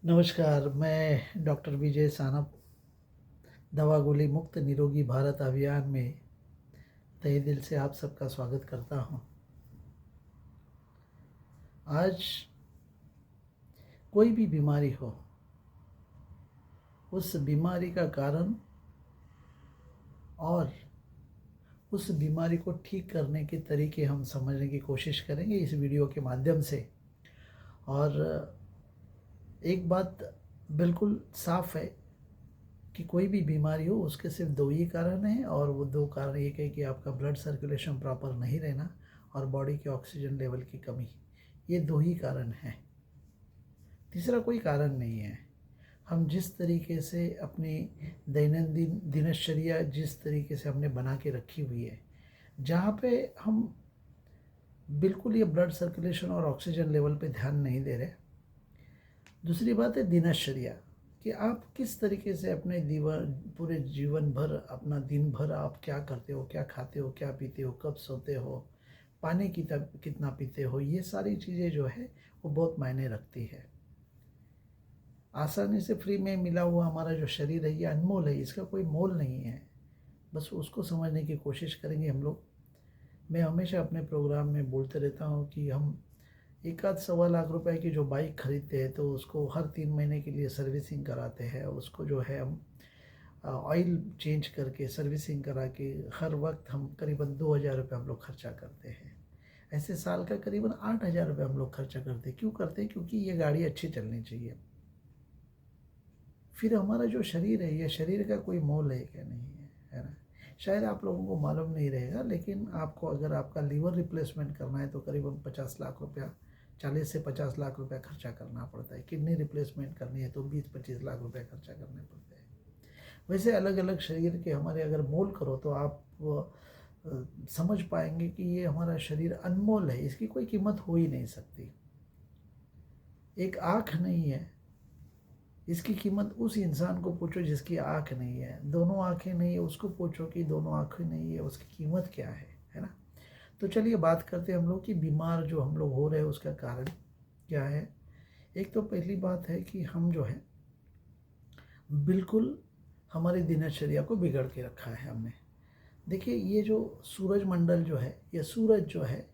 नमस्कार, मैं डॉक्टर विजय सानप दवा गोली मुक्त निरोगी भारत अभियान में तहे दिल से आप सबका स्वागत करता हूं। आज कोई भी बीमारी हो, उस बीमारी का कारण और उस बीमारी को ठीक करने के तरीके हम समझने की कोशिश करेंगे इस वीडियो के माध्यम से। और एक बात बिल्कुल साफ है कि कोई भी बीमारी हो उसके सिर्फ दो ही कारण हैं, और वो दो कारण एक है कि आपका ब्लड सर्कुलेशन प्रॉपर नहीं रहना और बॉडी के ऑक्सीजन लेवल की कमी। ये दो ही कारण हैं, तीसरा कोई कारण नहीं है। हम जिस तरीके से अपनी दैनंदिन दिनचर्या जिस तरीके से हमने बना के रखी हुई है, जहाँ पे हम बिल्कुल ये ब्लड सर्कुलेशन और ऑक्सीजन लेवल पे ध्यान नहीं दे रहे। दूसरी बात है दिनचर्या, कि आप किस तरीके से अपने पूरे जीवन भर, अपना दिन भर आप क्या करते हो, क्या खाते हो, क्या पीते हो, कब सोते हो, पानी कितना पीते हो, ये सारी चीज़ें जो है वो बहुत मायने रखती है। आसानी से फ्री में मिला हुआ हमारा जो शरीर है ये अनमोल है, इसका कोई मोल नहीं है। बस उसको समझने की कोशिश करेंगे हम लोग। मैं हमेशा अपने प्रोग्राम में बोलते रहता हूँ कि हम 1-1.25 लाख रुपए की जो बाइक खरीदते हैं तो उसको हर 3 महीने के लिए सर्विसिंग कराते हैं। उसको जो है हम ऑयल चेंज करके सर्विसिंग करा के हर वक्त हम करीबन 2,000 रुपये हम लोग खर्चा करते हैं। ऐसे साल का करीबन 8,000 रुपये हम लोग खर्चा करते हैं। क्यों करते हैं? क्योंकि ये गाड़ी अच्छी चलनी चाहिए। फिर हमारा जो शरीर है, ये शरीर का कोई मोल है क्या? नहीं है ना? शायद आप लोगों को मालूम नहीं रहेगा, लेकिन आपको अगर आपका लीवर रिप्लेसमेंट करना है तो करीबन 50 लाख रुपया, 40 से 50 लाख रुपया खर्चा करना पड़ता है। किडनी रिप्लेसमेंट करनी है तो 20-25 लाख रुपया खर्चा करने पड़ते हैं। वैसे अलग अलग शरीर के हमारे अगर मोल करो तो आप समझ पाएंगे कि ये हमारा शरीर अनमोल है, इसकी कोई कीमत हो ही नहीं सकती। एक आँख नहीं है, इसकी कीमत उस इंसान को पूछो जिसकी आँख नहीं है। दोनों आँखें नहीं है, उसको पूछो कि दोनों आँखें नहीं है, उसकी कीमत क्या है ना? तो चलिए बात करते हैं हम लोग कि बीमार जो हम लोग हो रहे हैं उसका कारण क्या है। एक तो पहली बात है कि हम जो है बिल्कुल हमारी दिनचर्या को बिगड़ के रखा है हमने। देखिए, ये जो सूरज मंडल जो है, ये सूरज जो है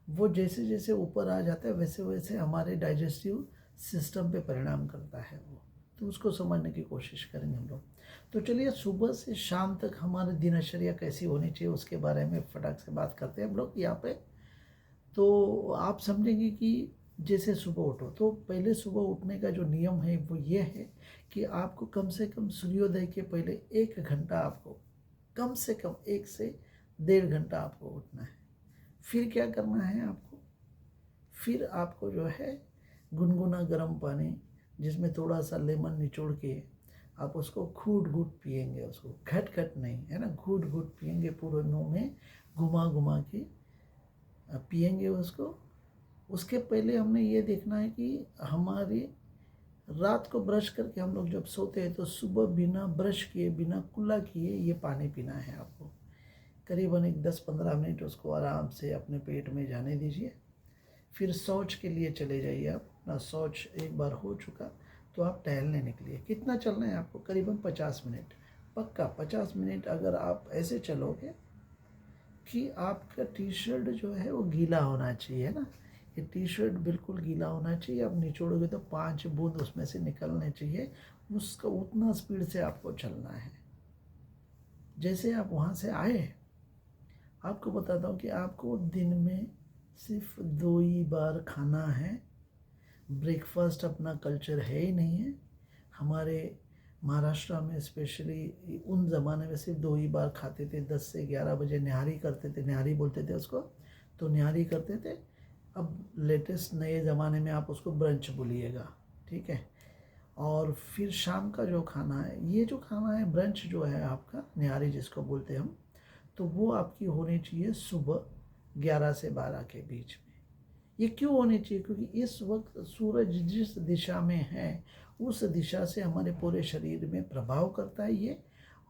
वो जैसे जैसे ऊपर आ जाता है वैसे वैसे हमारे डाइजेस्टिव सिस्टम पे परिणाम करता है वो। तो उसको समझने की कोशिश करेंगे हम लोग। तो चलिए सुबह से शाम तक हमारी दिनचर्या कैसी होनी चाहिए उसके बारे में फटाक से बात करते हैं हम लोग यहाँ पे। तो आप समझेंगे कि जैसे सुबह उठो तो पहले सुबह उठने का जो नियम है वो ये है कि आपको कम से कम सूर्योदय के पहले 1 घंटा, आपको कम से कम 1 से 1.5 घंटा आपको उठना है। फिर क्या करना है आपको? फिर आपको जो है गुनगुना गर्म पानी जिसमें थोड़ा सा लेमन निचोड़ के आप उसको घूट घूट पिएंगे, उसको घट घट नहीं, है ना, घूट घूट पिएंगे, पूरे मुंह में घुमा घुमा के पिएंगे उसको। उसके पहले हमने ये देखना है कि हमारी रात को ब्रश करके हम लोग जब सोते हैं तो सुबह बिना ब्रश किए, बिना कुल्ला किए ये पानी पीना है आपको। करीबन एक 10-15 मिनट उसको आराम से अपने पेट में जाने दीजिए। फिर शौच के लिए चले जाइए आप। अपना शौच एक बार हो चुका तो आप टहलने निकलिए। कितना चलना है आपको? करीबन 50 मिनट, पक्का 50 मिनट। अगर आप ऐसे चलोगे कि आपका टी शर्ट जो है वो गीला होना चाहिए ना, ये टी शर्ट बिल्कुल गीला होना चाहिए। आप निचोड़ोगे तो 5 बूंद उसमें से निकलने चाहिए। उसका उतना स्पीड से आपको चलना है। जैसे आप वहाँ से आए, आपको बताता हूँ कि आपको दिन में सिर्फ 2 ही बार खाना है। ब्रेकफास्ट अपना कल्चर है ही नहीं है। हमारे महाराष्ट्र में स्पेशली उन ज़माने में सिर्फ 2 ही बार खाते थे। 10 से 11 बजे निहारी करते थे, निहारी बोलते थे उसको, तो निहारी करते थे। अब लेटेस्ट नए ज़माने में आप उसको ब्रंच बोलिएगा, ठीक है। और फिर शाम का जो खाना है, ये जो खाना है ब्रंच जो है आपका, निहारी जिसको बोलते हैं हम, तो वो आपकी होनी चाहिए सुबह 11 से 12 के बीच में। ये क्यों होनी चाहिए? क्योंकि इस वक्त सूरज जिस दिशा में है उस दिशा से हमारे पूरे शरीर में प्रभाव करता है ये।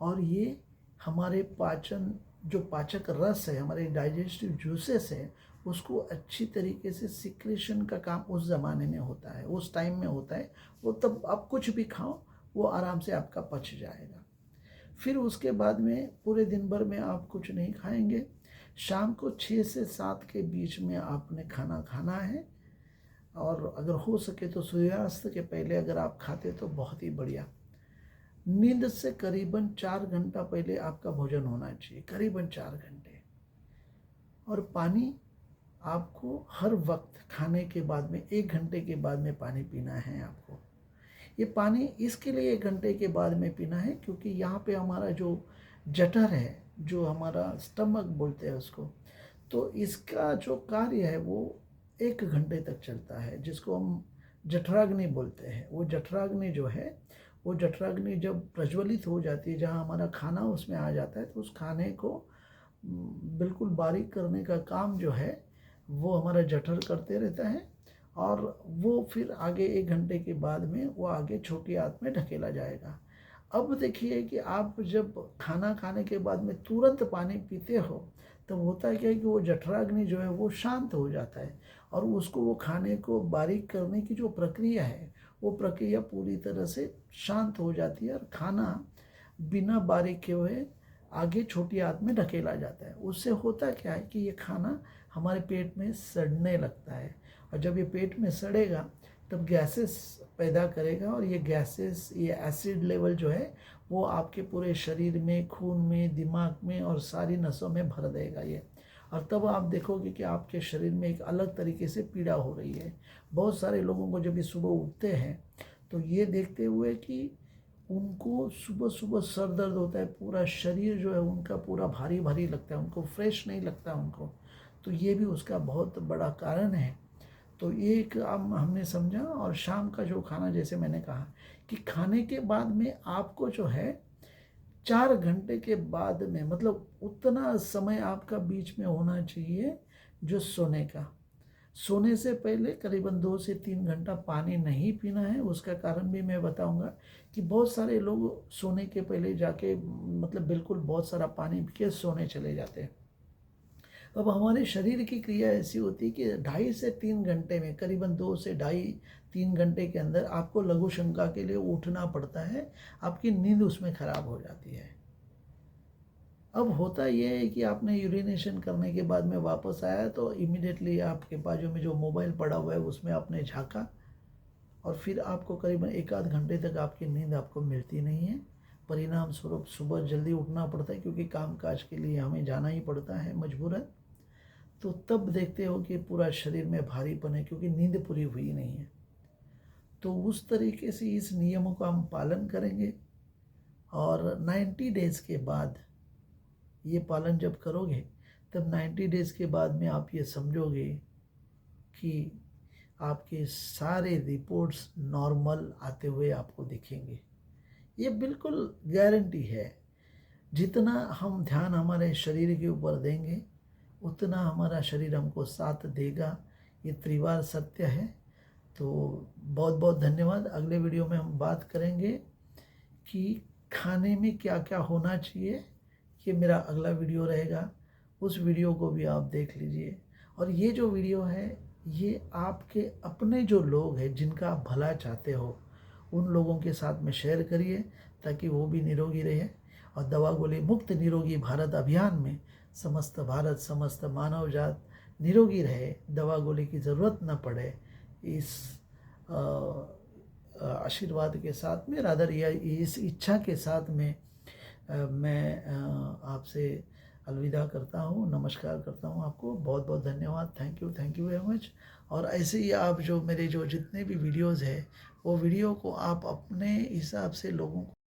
और ये हमारे पाचन, जो पाचक रस है, हमारे डाइजेस्टिव जूसेस है, उसको अच्छी तरीके से सिक्रेशन का काम उस ज़माने में होता है, उस टाइम में होता है। वो तब आप कुछ भी खाओ वो आराम से आपका पच जाएगा। फिर उसके बाद में पूरे दिन भर में आप कुछ नहीं खाएंगे। शाम को 6 से 7 के बीच में आपने खाना खाना है, और अगर हो सके तो सूर्यास्त के पहले अगर आप खाते तो बहुत ही बढ़िया। नींद से करीबन 4 घंटा पहले आपका भोजन होना चाहिए, करीबन 4 घंटे। और पानी आपको हर वक्त खाने के बाद में 1 घंटे के बाद में पानी पीना है आपको। ये पानी इसके लिए 1 घंटे के बाद में पीना है क्योंकि यहाँ पे हमारा जो जठर है, जो हमारा स्टमक बोलते हैं उसको, तो इसका जो कार्य है वो 1 घंटे तक चलता है, जिसको हम जठराग्नि बोलते हैं। वो जठराग्नि जो है, वो जठराग्नि जब प्रज्वलित हो जाती है, जहाँ हमारा खाना उसमें आ जाता है, तो उस खाने को बिल्कुल बारीक करने का काम जो है वो हमारा जठर करते रहता है। और वो फिर आगे 1 घंटे के बाद में वो आगे छोटी आंत में ढकेला जाएगा। अब देखिए कि आप जब खाना खाने के बाद में तुरंत पानी पीते हो, तब होता है क्या है कि वो जठराग्नि जो है वो शांत हो जाता है, और उसको वो खाने को बारीक करने की जो प्रक्रिया है वो प्रक्रिया पूरी तरह से शांत हो जाती है, और खाना बिना बारीक किए हुए आगे छोटी आंत में ढकेला जाता है। उससे होता क्या है कि ये खाना हमारे पेट में सड़ने लगता है, और जब ये पेट में सड़ेगा तब गैसेस पैदा करेगा, और ये गैसेस, ये एसिड लेवल जो है वो आपके पूरे शरीर में, खून में, दिमाग में और सारी नसों में भर देगा ये। और तब आप देखोगे कि आपके शरीर में एक अलग तरीके से पीड़ा हो रही है। बहुत सारे लोगों को जब ये सुबह उठते हैं तो ये देखते हुए कि उनको सुबह सुबह सर दर्द होता है, पूरा शरीर जो है उनका पूरा भारी भारी लगता है, उनको फ्रेश नहीं लगता उनको, तो ये भी उसका बहुत बड़ा कारण है। तो ये एक हमने समझा। और शाम का जो खाना, जैसे मैंने कहा कि खाने के बाद में आपको जो है 4 घंटे के बाद में, मतलब उतना समय आपका बीच में होना चाहिए जो सोने का। सोने से पहले करीबन 2 से 3 घंटा पानी नहीं पीना है। उसका कारण भी मैं बताऊंगा कि बहुत सारे लोग सोने के पहले जाके मतलब बिल्कुल बहुत सारा पानी पी के सोने चले जाते हैं। अब हमारे शरीर की क्रिया ऐसी होती है कि 2.5 से 3 घंटे में, करीबन 2 से 2.5-3 घंटे के अंदर आपको लघु शंका के लिए उठना पड़ता है, आपकी नींद उसमें खराब हो जाती है। अब होता यह है कि आपने यूरिनेशन करने के बाद में वापस आया तो इमीडिएटली आपके बाजू में जो मोबाइल पड़ा हुआ है उसमें आपने झाँका, और फिर आपको करीबन 1 आध घंटे तक आपकी नींद आपको मिलती नहीं है। परिणाम स्वरूप सुबह जल्दी उठना पड़ता है क्योंकि कामकाज के लिए हमें जाना ही पड़ता है मजबूरन। तो तब देखते हो कि पूरा शरीर में भारीपन है क्योंकि नींद पूरी हुई नहीं है। तो उस तरीके से इस नियमों का हम पालन करेंगे, और 90 डेज़ के बाद ये पालन जब करोगे तब 90 डेज़ के बाद में आप ये समझोगे कि आपके सारे रिपोर्ट्स नॉर्मल आते हुए आपको दिखेंगे। ये बिल्कुल गारंटी है। जितना हम ध्यान हमारे शरीर के ऊपर देंगे उतना हमारा शरीर हमको साथ देगा। ये त्रिवार सत्य है। तो बहुत बहुत धन्यवाद। अगले वीडियो में हम बात करेंगे कि खाने में क्या क्या होना चाहिए। ये मेरा अगला वीडियो रहेगा, उस वीडियो को भी आप देख लीजिए। और ये जो वीडियो है ये आपके अपने जो लोग हैं जिनका आप भला चाहते हो उन लोगों के साथ में शेयर करिए ताकि वो भी निरोगी रहे। और दवा गोली मुक्त निरोगी भारत अभियान में समस्त भारत, समस्त मानव जात निरोगी रहे, दवा गोली की ज़रूरत न पड़े, इस आशीर्वाद के साथ में, रादर या इस इच्छा के साथ में मैं आपसे अलविदा करता हूँ, नमस्कार करता हूँ आपको। बहुत बहुत धन्यवाद। Thank you very much. और ऐसे ही आप जो मेरे जो जितने भी वीडियोज़ है वो वीडियो को आप अपने हिसाब से लोगों को